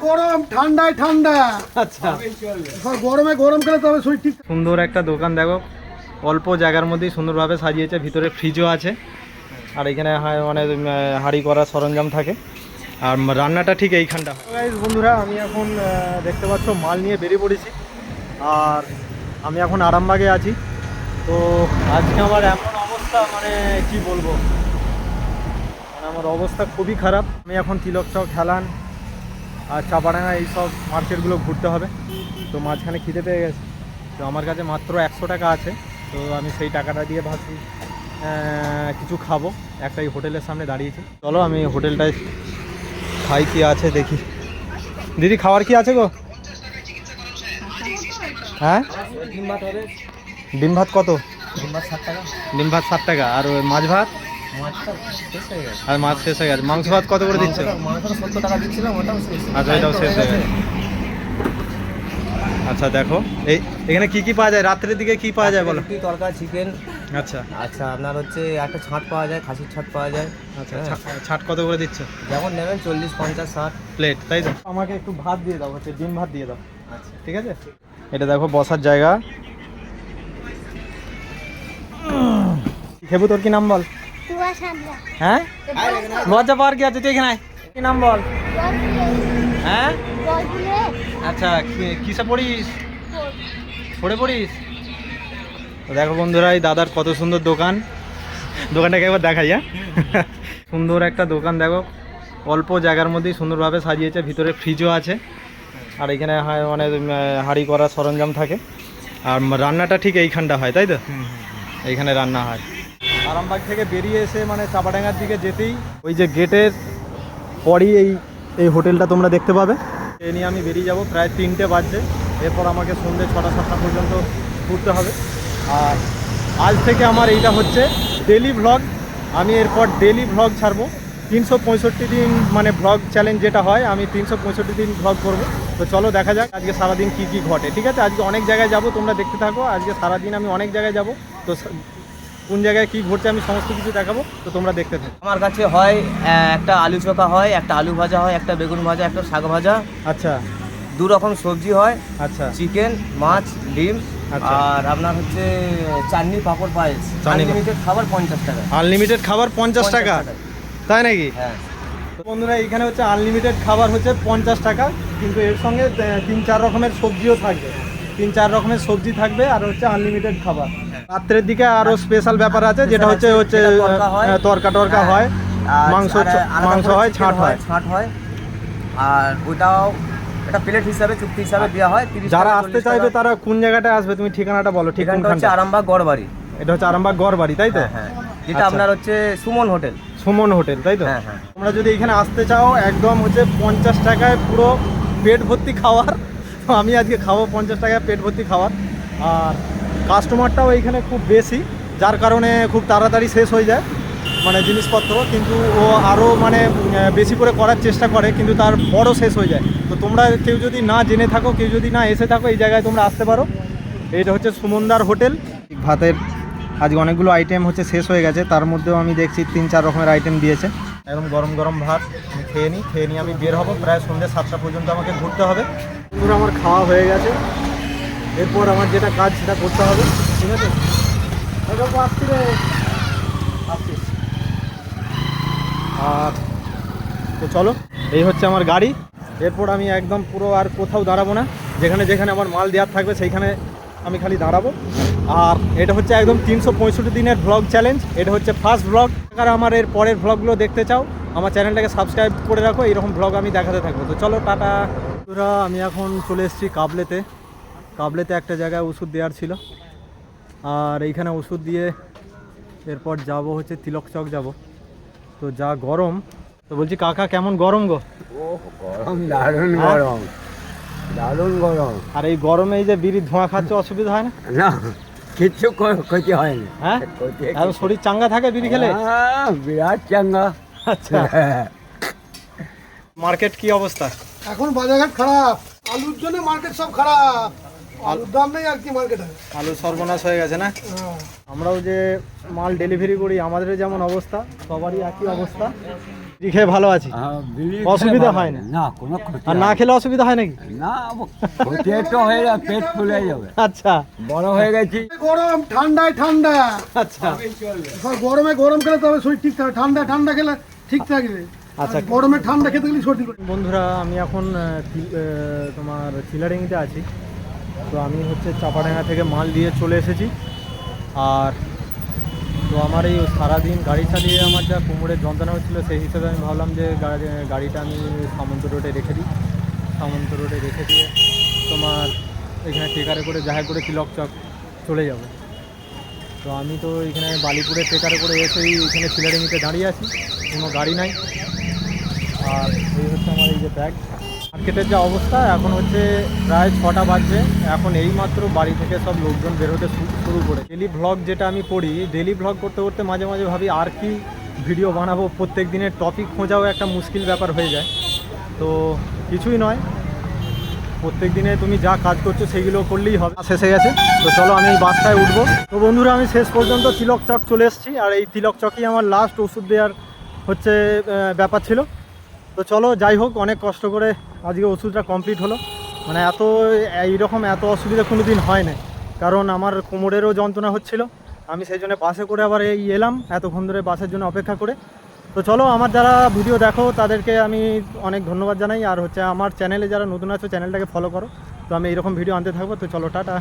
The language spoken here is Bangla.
গরম ঠান্ডায় ঠান্ডা। আচ্ছা, গরমে গরম খেলে তবে শরীর ঠিক। সুন্দর একটা দোকান দেখো, অল্প জায়গার মধ্যেই সুন্দরভাবে সাজিয়েছে, ভিতরে ফ্রিজও আছে, আর এখানে মানে হাঁড়ি করার সরঞ্জাম থাকে, আর রান্নাটা ঠিক এইখানটা হয়। গাইস বন্ধুরা, আমি এখন দেখতে পাচ্ছ মাল নিয়ে বেরিয়ে পড়েছি, আর আমি এখন আরামবাগে আছি। তো আজকে আমার এমন অবস্থা, মানে কি বলবো, মানে আমার অবস্থা খুবই খারাপ। আমি এখন তিলক চক, হেলান আর চাপাডাঙ্গা এইসব মার্কেটগুলো ঘুরতে হবে। তো মাঝখানে খিদে পেয়ে গেছে, তো আমার কাছে মাত্র 100 টাকা আছে। তো আমি সেই টাকাটা দিয়ে ভাবছি কিছু খাবো, একটা এই হোটেলের সামনে দাঁড়িয়েছি। চলো আমি হোটেলটায় খাই, কি আছে দেখি। দিদি খাবার কি আছে গো? হ্যাঁ, ডিম ভাত কত? ডিম ভাত 60 টাকা। ডিম ভাত 60 টাকা, আর মাছ ভাত? আর মাছ শেষ হয়ে গেছে। মাংস ভাত কত করে দিচ্ছ? 70 টাকা দিচ্ছিলাম, ওটাও শেষ। আচ্ছা, এটাও শেষ হয়ে গেছে। আচ্ছা দেখো, এখানে কি কি পাওয়া যায়, রাত্রের দিকে কি পাওয়া যায় বলো? রুটি, তরকা, চিকেন। আচ্ছা আচ্ছা, আপনার হচ্ছে একটা ছাট পাওয়া যায়, খাসির ছাট পাওয়া যায়। আচ্ছা, ছাট কত করে দিচ্ছ? যেমন নেবেন 40, 50, 60 প্লেট, তাই তো? আমাকে একটু ভাত দিয়ে দাও, হচ্ছে ডিম ভাত দিয়ে দাও। আচ্ছা, ঠিক আছে। এটা দেখো বসার জায়গা। খেবু, তোর কি নাম বল? হ্যাঁ, লজ্জা পাওয়ার কি আছে, তুই এখানে আয়। কি নাম বল? হ্যাঁ, আচ্ছা, কিসে পড়িস? পড়ে পড়িস? তো দেখো বন্ধুরা, এই দাদার কত সুন্দর দোকান, দোকানটাকে একবার দেখাই। হ্যাঁ, সুন্দর একটা দোকান দেখো, অল্প জায়গার মধ্যেই সুন্দরভাবে সাজিয়েছে, ভিতরে ফ্রিজও আছে, আর এখানে মানে হাঁড়ি করার সরঞ্জাম থাকে, আর রান্নাটা ঠিক এইখানটা হয়, তাই তো? এইখানে রান্না হয়। আরামবাগ থেকে বেরিয়ে এসে মানে চাপাডাঙ্গার দিকে যেতেই ওই যে গেটের পরই এই হোটেলটা তোমরা দেখতে পাবে। এ নিয়ে আমি বেরিয়ে যাব, প্রায় 3টে বাজছে। এরপর আমাকে সন্ধ্যে 6টা-7টা পর্যন্ত ঘুরতে হবে। আর আজ থেকে আমার এইটা হচ্ছে ডেলি ভ্লগ। আমি এরপর ডেলি ভ্লগ ছাড়বো, 365 দিন মানে ভ্লগ চ্যালেঞ্জ যেটা হয়, আমি 365 দিন ভ্লগ করব। তো চলো দেখা যাক আজকে সারাদিন কি কি ঘটে। ঠিক আছে, আজকে অনেক জায়গায় যাব, তোমরা দেখতে থাকো। আজকে সারাদিন আমি অনেক জায়গায় যাব, তো কোন জায়গায় কি ঘটছে আমি সমস্ত কিছু দেখাবো, তো তোমরা দেখতে থাকো। আমার কাছে হয় একটা আলু চোখা হয়, একটা আলু ভাজা হয়, একটা বেগুন ভাজা, একটা শাক ভাজা। আচ্ছা, 2 রকম সবজি হয়, আচ্ছা, চিকেন, মাছ, ডিম, আচ্ছা। আর আপনার হচ্ছে চাটনি, পাঁপড়, পায়েস। চাটনি, আনলিমিটেড খাবার 50 টাকা। আনলিমিটেড খাবার 50 টাকা, তাই নাকি? হ্যাঁ। তো বন্ধুরা, এখানে হচ্ছে আনলিমিটেড খাবার হচ্ছে 50 টাকা, কিন্তু এর সঙ্গে 3-4 রকমের সবজিও থাকবে, 3-4 রকমের সবজি থাকবে, আর হচ্ছে আনলিমিটেড খাবার। রাত্রের দিকে আরো স্পেশাল ব্যাপার আছে, যেটা হচ্ছে তরকা হয়, মাংস হয়, ছাট হয়, আর ওটাও এটা প্লেট হিসাবে, চুক্তি হিসাবে দেওয়া হয়। 30 যারা টাকা, আসতে 40 চাইবে টাকা। তারা কোন জায়গাটায় আসবে, তুমি ঠিকানাটা বলো। ঠিকানাটা হচ্ছে আরামবাগ গড়বাড়ি। এটা হচ্ছে আরামবাগ গড়বাড়ি, তাই তো? হ্যাঁ, যেটা আচ্ছা। আপনার হচ্ছে সুমন হোটেল। সুমন হোটেল, তাই তো? হ্যাঁ, হ্যাঁ। তোমরা যদি এখানে আসতে চাও, একদম হচ্ছে 50 টাকায় পুরো পেট ভর্তি খাবার। তো আমি আজকে খাবো 50 টাকায় পেট ভর্তি খাবার। আর কাস্টমারটাও এইখানে খুব বেশি, যার কারণে খুব তাড়াতাড়ি শেষ হয়ে যায় মানে জিনিসপত্র, কিন্তু ও আরও মানে বেশি করে করার চেষ্টা করে, কিন্তু তার বড় শেষ হয়ে যায়। তো তোমরা কেউ যদি না জেনে থাকো, কেউ যদি না এসে থাকো, এই জায়গায় তোমরা আসতে পারো। এইটা হচ্ছে সুমনদার হোটেল। ভাতের আজকে অনেকগুলো আইটেম হচ্ছে শেষ হয়ে গেছে, তার মধ্যেও আমি দেখছি 3-4 রকমের আইটেম দিয়েছে। একদম গরম গরম ভাত আমি খেয়ে নিই আমি বের হব। প্রায় সন্ধ্যে 7টা পর্যন্ত আমাকে ঘুরতে হবে। পুরো আমার খাওয়া হয়ে গেছে, এরপর আমার যেটা কাজ সেটা করতে হবে। ঠিক আছে, আর তো চলো, এই হচ্ছে আমার গাড়ি। এরপর আমি একদম পুরো আর কোথাও দাঁড়াবো না, যেখানে যেখানে আমার মাল দেওয়ার থাকবে সেইখানে আমি খালি দাঁড়াবো। আর এটা হচ্ছে একদম 365 দিনের ভ্লগ চ্যালেঞ্জ। এটা হচ্ছে ফার্স্ট ভ্লগ। যারা আমার এর পরের ভ্লগগুলো দেখতে চাও, আমার চ্যানেলটাকে সাবস্ক্রাইব করে রাখো, এইরকম ভ্লগ আমি দেখাতে থাকবো। তো চলো, টাটা। আমি এখন চলে এসেছি কাবলেতে একটা জায়গায় ওষুধ দেওয়ার ছিল, আর এইখানে ওষুধ দিয়ে এরপর যাব হচ্ছে তিলক চক যাব। তো যা গরম, তো বলছি কাকা কেমন গরম গো? গরম, দারুণ গরম, দারুণ গরম। আর এই গরমে এই যে বিড়ির ধোঁয়া খাচ্ছে, অসুবিধা হয় না? না, কিচ্ছু ক্ষতি হয় না। হ্যাঁ, আর শরীর চাঙ্গা থাকে বিড়ি খেলে? বিরাট চাঙ্গা। আচ্ছা, মার্কেট কি অবস্থা? এখন বাজারঘাট খারাপ, আলুর জন্য মার্কেট সব খারাপ। আলুর দাম নেই আর কি মার্কেটে, আলু সর্বনাশ হয়ে গেছে না? আমরাও যে মাল ডেলিভারি করি, আমাদের যেমন অবস্থা, সবারই একই অবস্থা। বিড়ি খেয়ে ভালো আছি। অসুবিধা হয় না? না, কোনো ক্ষতি আর না খেলে অসুবিধা হয় নাকি? না, ক্ষতি একটু হয়ে যাবে, পেট ফুলে যাবে, আচ্ছা বড় হয়ে গেছি। গরম ঠান্ডায় ঠান্ডা, আচ্ছা গরমে গরম খেলে তবে শরীর ঠিক থাকবে, ঠান্ডা ঠান্ডা খেলে ঠিক থাকবে। আচ্ছা। আর গরমে ঠান্ডা খেতে গেলে শরীর করে। বন্ধুরা আমি এখন তোমার চিলাডিঙ্গিতে আছি। তো আমি হচ্ছে চাপাডাঙ্গা থেকে মাল দিয়ে চলে এসেছি। আর তো আমার এই সারাদিন গাড়ি চালিয়ে আমার যা কোমরের যন্ত্রণা হচ্ছিলো, সেই হিসেবে আমি ভাবলাম যে গাড়িটা আমি সামন্ত রোডে রেখে দিই। সামন্ত রোডে রেখে দিয়ে তোমার এখানে টেকারে করে জাহাজ করে তিলক চক চলে যাব। তো আমি তো এখানে বালিপুরে টেকারে করে এসেই এখানে চিলাডিঙ্গিতে দাঁড়িয়ে আছি, কোনো গাড়ি নাই। আর এই হচ্ছে আমার এই যে ব্যাগ। মার্কেটের যা অবস্থা এখন হচ্ছে প্রায় 6টা বাজছে। এখন এইমাত্র বাড়ি থেকে সব লোকজন বেরোতে শুরু করে। ডেলি ভ্লগ যেটা আমি করি, ডেলি ভ্লগ করতে করতে মাঝে মাঝে ভাবি আর কি ভিডিও বানাবো। প্রত্যেক দিনের টপিক খোঁজাও একটা মুশকিল ব্যাপার হয়ে যায়। তো কিছুই নয়, প্রত্যেক দিনে তুমি যা কাজ করছো সেইগুলো করলেই হবে। বাস এসে গেছে, তো চলো আমি এই বাসটায় উঠবো। তো বন্ধুরা আমি শেষ পর্যন্ত তিলক চক চলে এসেছি। আর এই তিলক চকই আমার লাস্ট ওষুধ দেওয়ার হচ্ছে ব্যাপার ছিল। তো চলো যাই হোক, অনেক কষ্ট করে আজকে ওষুধটা কমপ্লিট হলো। মানে এইরকম এত অসুবিধা কোনো দিন হয় না, কারণ আমার কোমরেরও যন্ত্রণা হচ্ছিল। আমি সেই জন্য বাসে করে আবার এই এলাম, এতক্ষণ ধরে বাসের জন্য অপেক্ষা করে। তো চলো, আমার যারা ভিডিও দেখো তাদেরকে আমি অনেক ধন্যবাদ জানাই। আর হচ্ছে আমার চ্যানেলে যারা নতুন আছো চ্যানেলটাকে ফলো করো। তো আমি এইরকম ভিডিও আনতে থাকবো। তো চলো, টাটা।